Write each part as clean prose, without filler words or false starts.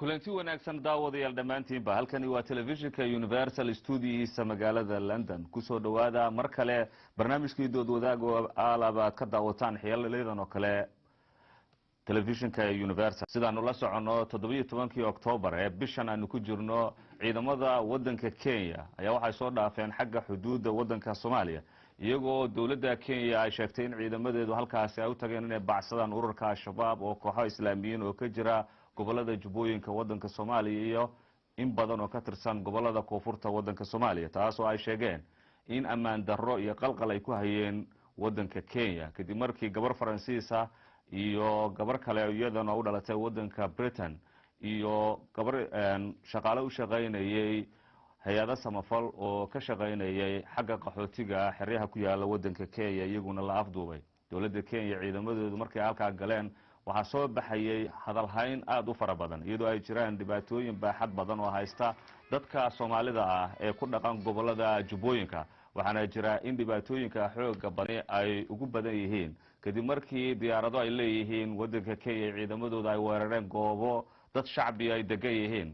kulanti wanaagsan daawadayaal dhamaantiinba halkani waa telefishinka Universal Studios magaalada London kusoo dhawaada mar kale barnaamijkii dood wadaag oo aalabaad ka daawataan xiyaladeedan oo kale telefishinka Universal sidaan ula socono 17 Oktoobar ee bishan aanu ku jirno ciidamada wadanka Kenya ayaa waxay soo dhaafeen xagga xuduudda wadanka Soomaaliya iyagoo dawladda Kenya ay sheegtay in ciidamadeedu halkaas ay u tageen inay bacsadaan ururka Al-Shabaab oo kooxo Islaamiyiin oo ka jira gobolada Jubbooyinka wadanka Soomaaliya iyo in badan oo ka tirsan gobolada koonfurta wadanka Soomaaliya taas oo ay sheegeen in amaan darro iyo qalqal ay ku hayeen wadanka Kenya kadib markii gabar Faransiisa iyo gabar kale iyadana u dhalatay wadanka Britain iyo gabar shaqaale u shaqaynayay hay'adda samafal oo ka shaqaynayay xagga qaxootiga xeryaha ku yaala wadanka Kenya iyaguna la afduubay dawladda Kenya ciidamadoodu markay halka galeen waxa soo baxayay hadal hayn aad u fara badan iyadoo ay jiraan dhibaatooyin baaxad badan oo haysta dadka Soomaalida ah ee ku dhaqan gobolada Jubbooyinka waxaana jira in dhibaatooyinka xooga badan ay ugu badan yihiin kadib markii diyaarado ay leeyihiin wadanka Kenya ciidamadooda ay weerareen goobo dad shacbi ay degan yihiin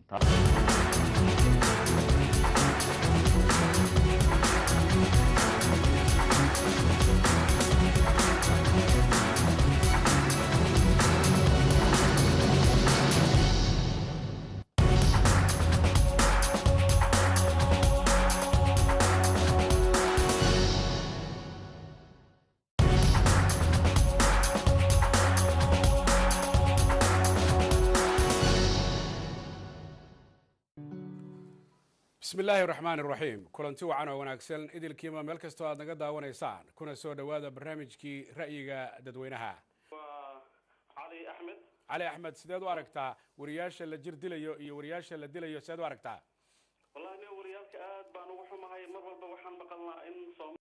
بسم الله الرحمن الرحيم كلنتي وعنا وناكسل إذا الكيما ملكستو هذا نقدا ونيسان كنا سودا وهذا برنامج كي رأيك ددوينها علي أحمد سيد واركتا ورياش اللي جر دليو ورياش اللي دليو سيد واركتا والله أنا وريالك آد بانو وحما هاي مرة بوحن بقلنا إن صوم